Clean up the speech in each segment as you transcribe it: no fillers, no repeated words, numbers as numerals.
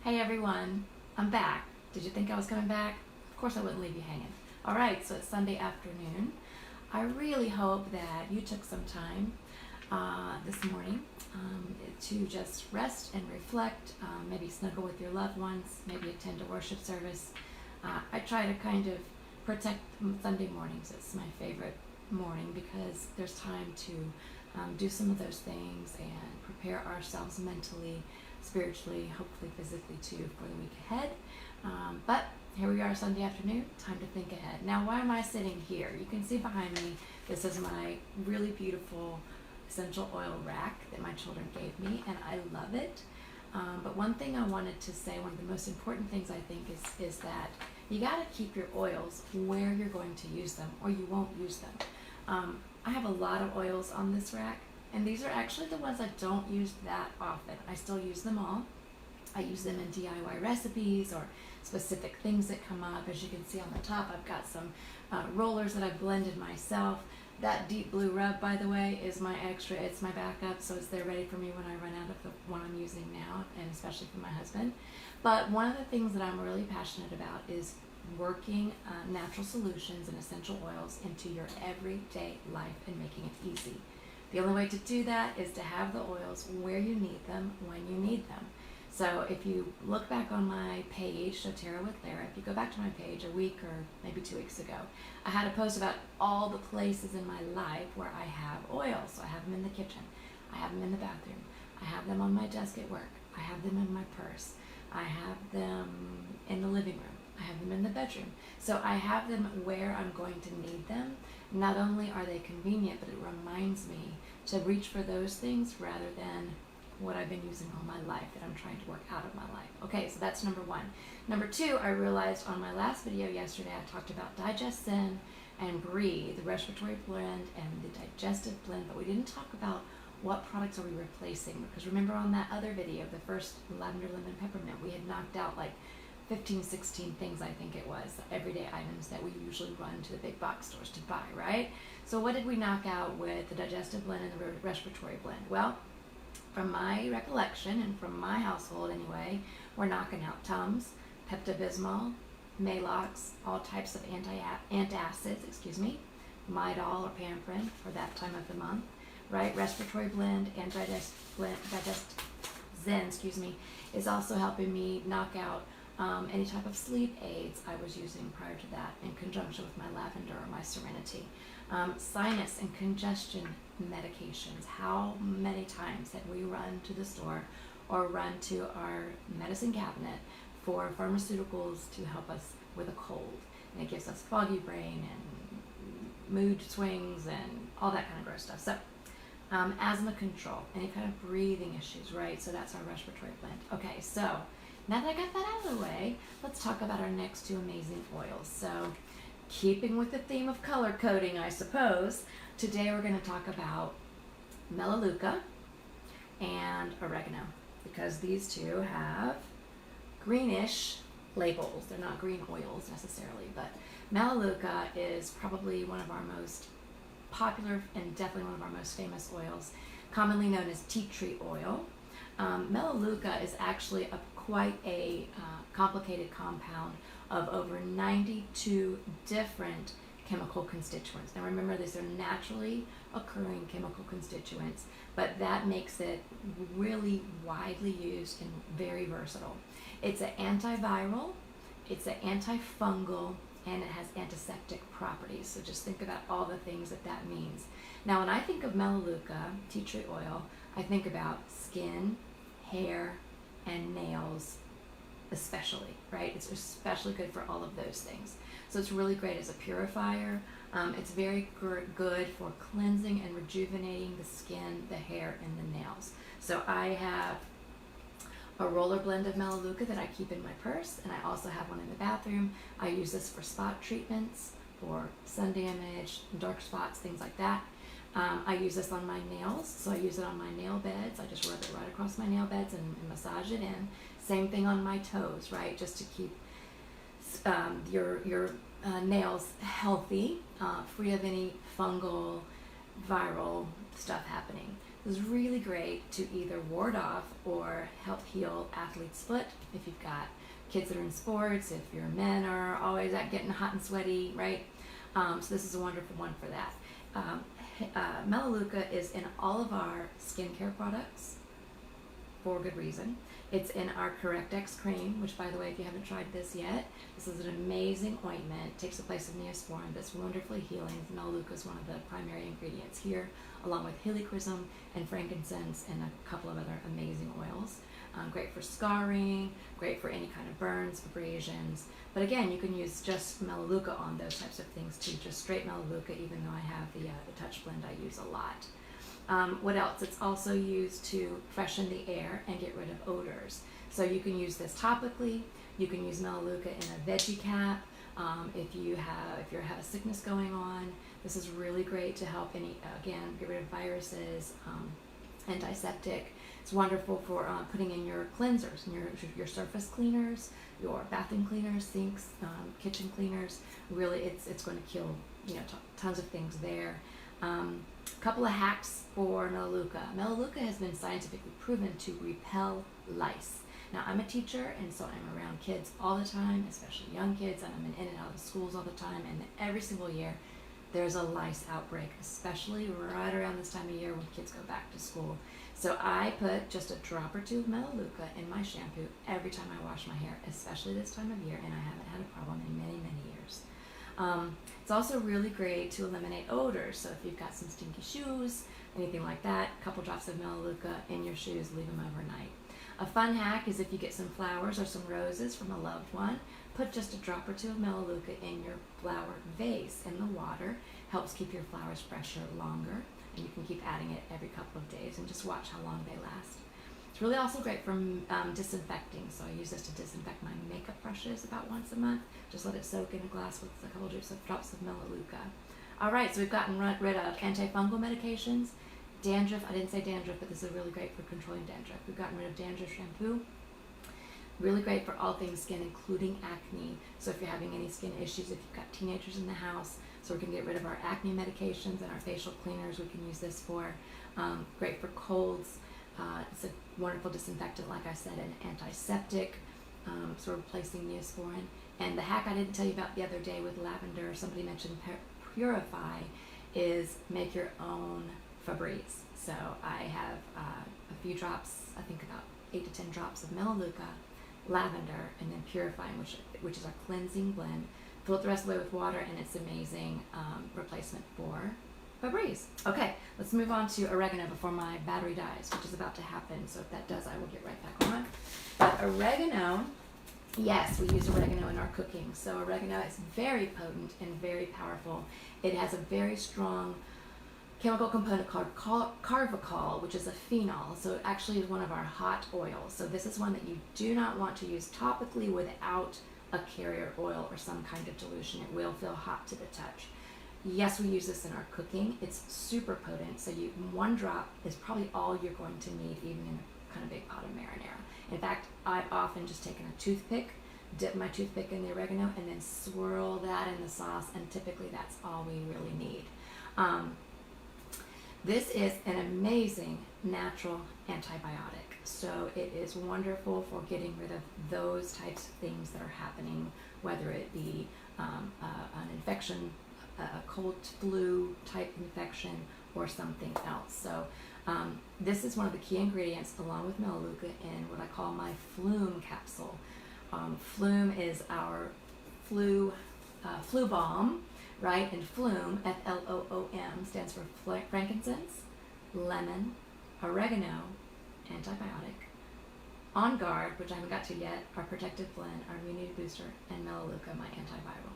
Hey everyone, I'm back. Did you think I was coming back? Of course I wouldn't leave you hanging. Alright, so it's Sunday afternoon. I really hope that you took some time this morning to just rest and reflect, maybe snuggle with your loved ones, maybe attend a worship service. I try to kind of protect Sunday mornings. It's my favorite morning because there's time to do some of those things and prepare ourselves mentally, spiritually, hopefully physically too, for the week ahead. But here we are Sunday afternoon, time to think ahead. Now, why am I sitting here? You can see behind me, this is my really beautiful essential oil rack that my children gave me, and I love it. But one thing I wanted to say, one of the most important things I think is that you got to keep your oils where you're going to use them, or you won't use them. I have a lot of oils on this rack, and these are actually the ones I don't use that often. I still use them all. I use them in DIY recipes or specific things that come up. As you can see on the top, I've got some rollers that I've blended myself. That deep blue rub, by the way, is my extra. It's my backup, so it's there ready for me when I run out of the one I'm using now, and especially for my husband. But one of the things that I'm really passionate about is working natural solutions and essential oils into your everyday life and making it easy. The only way to do that is to have the oils where you need them, when you need them. So if you look back on my page, doTERRA with Lara, if you go back to my page a week or maybe 2 weeks ago, I had a post about all the places in my life where I have oils. So I have them in the kitchen, I have them in the bathroom, I have them on my desk at work, I have them in my purse, I have them in the living room, I have them in the bedroom. So I have them where I'm going to need them. Not only are they convenient, but it reminds me to reach for those things rather than what I've been using all my life that I'm trying to work out of my life. Okay, so that's number one. Number two, I realized on my last video yesterday, I talked about Digest Zen and Breathe, the respiratory blend and the digestive blend, but we didn't talk about what products are we replacing, because remember on that other video, the first lavender, lemon, peppermint, we had knocked out like 15, 16 things, I think it was, everyday items that we usually run to the big box stores to buy, right? So what did we knock out with the digestive blend and the respiratory blend? Well, from my recollection and from my household anyway, we're knocking out Tums, Pepto-Bismol, Maalox, all types of antacids, Midol or Pamprin for that time of the month, right? Respiratory blend and Digest Zen, is also helping me knock out any type of sleep aids I was using prior to that in conjunction with my lavender or my Serenity. Sinus and congestion medications. How many times have we run to the store or run to our medicine cabinet for pharmaceuticals to help us with a cold? And it gives us foggy brain and mood swings and all that kind of gross stuff. So asthma control, any kind of breathing issues, right? So that's our respiratory blend. Okay, so now that I got that out of the way, let's talk about our next two amazing oils. So keeping with the theme of color coding, I suppose, today we're going to talk about Melaleuca and Oregano, because these two have greenish labels. They're not green oils necessarily, but Melaleuca is probably one of our most popular and definitely one of our most famous oils, commonly known as tea tree oil. Melaleuca is actually quite a complicated compound of over 92 different chemical constituents. Now remember, these are naturally occurring chemical constituents, but that makes it really widely used and very versatile. It's an antiviral, it's an antifungal, and it has antiseptic properties. So just think about all the things that means. Now when I think of Melaleuca, tea tree oil, I think about skin, hair, and nails especially, right? It's especially good for all of those things. So it's really great as a purifier. It's very good for cleansing and rejuvenating the skin, the hair, and the nails. So I have a roller blend of Melaleuca that I keep in my purse, and I also have one in the bathroom. I use this for spot treatments, for sun damage, dark spots, things like that. I use this on my nails, so I use it on my nail beds. I just rub it right across my nail beds and massage it in. Same thing on my toes, right? Just to keep your nails healthy, free of any fungal, viral stuff happening. is really great to either ward off or help heal athlete's foot if you've got kids that are in sports, if your men are always out getting hot and sweaty, right? So this is a wonderful one for that. Melaleuca is in all of our skincare products for good reason. It's in our Correct-X cream, which, by the way, if you haven't tried this yet, this is an amazing ointment. It takes the place of Neosporin that's wonderfully healing. Melaleuca is one of the primary ingredients here, along with helichrysum and frankincense and a couple of other amazing oils. Great for scarring, great for any kind of burns, abrasions. But again, you can use just Melaleuca on those types of things too, just straight Melaleuca, even though I have the Touch Blend I use a lot. What else? It's also used to freshen the air and get rid of odors. So you can use this topically. You can use Melaleuca in a veggie cap. If you have a sickness going on, this is really great to help get rid of viruses, antiseptic. It's wonderful for putting in your cleansers, your surface cleaners, your bathroom cleaners, sinks, kitchen cleaners. Really, it's going to kill tons of things there. Couple of hacks for Melaleuca. Melaleuca has been scientifically proven to repel lice. Now, I'm a teacher, and so I'm around kids all the time, especially young kids, and I'm in and out of schools all the time, and every single year there's a lice outbreak, especially right around this time of year when kids go back to school. So I put just a drop or two of Melaleuca in my shampoo every time I wash my hair, especially this time of year, and I haven't had a problem in many, many years. It's also really great to eliminate odors. So if you've got some stinky shoes, anything like that, a couple drops of Melaleuca in your shoes, leave them overnight. A fun hack is if you get some flowers or some roses from a loved one, put just a drop or two of Melaleuca in your flower vase in the water. Helps keep your flowers fresher longer, and you can keep adding it every couple of days and just watch how long they last. It's really also great for disinfecting, so I use this to disinfect my makeup brushes about once a month. Just let it soak in a glass with a couple drops of Melaleuca. All right, so we've gotten rid of antifungal medications, dandruff. I didn't say dandruff, but this is really great for controlling dandruff. We've gotten rid of dandruff shampoo. Really great for all things skin, including acne. So if you're having any skin issues, if you've got teenagers in the house, so we can get rid of our acne medications and our facial cleaners. We can use this for. Great for colds. It's a wonderful disinfectant, like I said, and antiseptic. So we're replacing Neosporin. And the hack I didn't tell you about the other day with lavender, somebody mentioned Purify, is make your own Febreze. So I have a few drops, I think about 8 to 10 drops of Melaleuca, lavender, and then Purify, which is our cleansing blend. Fill it the rest of the way with water, and it's amazing replacement for Febreze. Okay, let's move on to oregano before my battery dies, which is about to happen. So if that does, I will get right back on. But oregano, yes, we use oregano in our cooking. So oregano is very potent and very powerful. It has a very strong chemical component called carvacol, which is a phenol. So it actually is one of our hot oils. So this is one that you do not want to use topically without a carrier oil or some kind of dilution. It will feel hot to the touch. Yes, we use this in our cooking. It's super potent. So one drop is probably all you're going to need, even in a kind of big pot of marinara. In fact, I've often just taken a toothpick, dip my toothpick in the oregano, and then swirl that in the sauce, and typically that's all we really need. This is an amazing natural antibiotic. So it is wonderful for getting rid of those types of things that are happening, whether it be an infection, a cold flu type infection, or something else. So this is one of the key ingredients, along with Melaleuca, in what I call my Flume capsule. Flume is our flu balm, right? And Flume, F-L-O-O-M, stands for frankincense, lemon, oregano, antibiotic, On Guard, which I haven't got to yet, our protective blend, our immunity booster, and Melaleuca, my antiviral.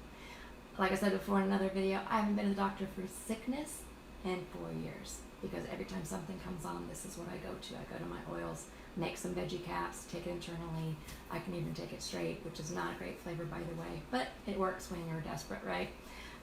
Like I said before in another video, I haven't been to the doctor for sickness in 4 years, because every time something comes on, this is what I go to. I go to my oils, make some veggie caps, take it internally. I can even take it straight, which is not a great flavor, by the way, but it works when you're desperate, right?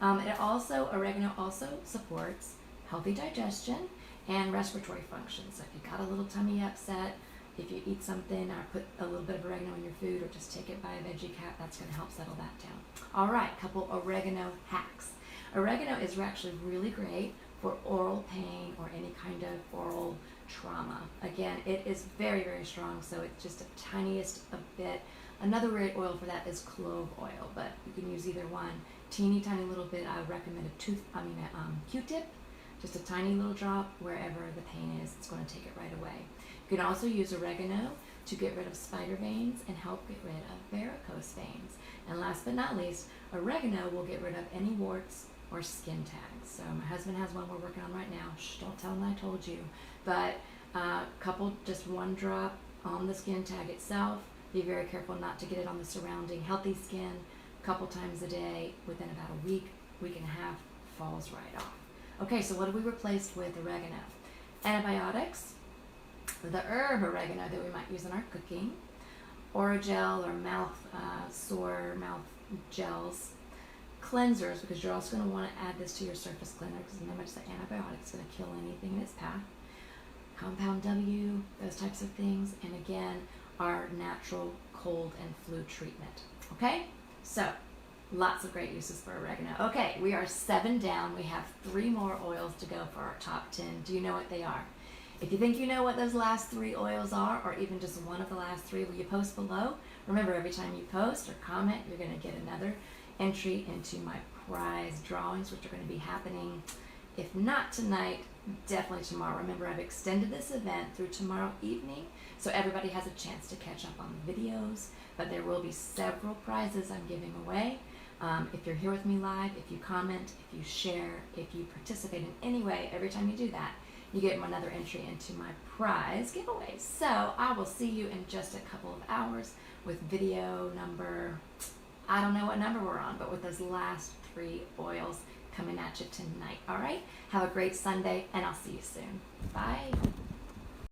Oregano also supports healthy digestion and respiratory function. So if you've got a little tummy upset, if you eat something or put a little bit of oregano in your food, or just take it by a veggie cap, that's going to help settle that down. All right, couple oregano hacks. Oregano is actually really great for oral pain or any kind of oral trauma. Again, it is very, very strong, so it's just the tiniest a bit. Another great oil for that is clove oil, but you can use either one. Teeny tiny little bit. I would recommend a Q-tip, just a tiny little drop wherever the pain is. It's going to take it right away. You can also use oregano to get rid of spider veins and help get rid of varicose veins. And last but not least, oregano will get rid of any warts or skin tags. So my husband has one we're working on right now. Shh, don't tell him I told you. But just one drop on the skin tag itself. Be very careful not to get it on the surrounding healthy skin. A couple times a day, within about a week and a half, falls right off. Okay, so what have we replaced with oregano? Antibiotics, the herb oregano that we might use in our cooking, Oragel or sore mouth gels, cleansers, because you're also going to want to add this to your surface cleaner, because remember it's the antibiotic, it's going to kill anything in its path. Compound W, those types of things, and again, our natural cold and flu treatment. Okay, so lots of great uses for oregano. Okay, we are 7 down. We have 3 more oils to go for our top 10. Do you know what they are? If you think you know what those last 3 oils are, or even just one of the last 3, will you post below? Remember, every time you post or comment, you're going to get another entry into my prize drawings, which are going to be happening, if not tonight, definitely tomorrow. Remember, I've extended this event through tomorrow evening, so everybody has a chance to catch up on the videos, but there will be several prizes I'm giving away. If you're here with me live, if you comment, if you share, if you participate in any way, every time you do that, you get another entry into my prize giveaway. So I will see you in just a couple of hours with video number, I don't know what number we're on, but with those last 3 oils coming at you tonight. All right? Have a great Sunday, and I'll see you soon. Bye.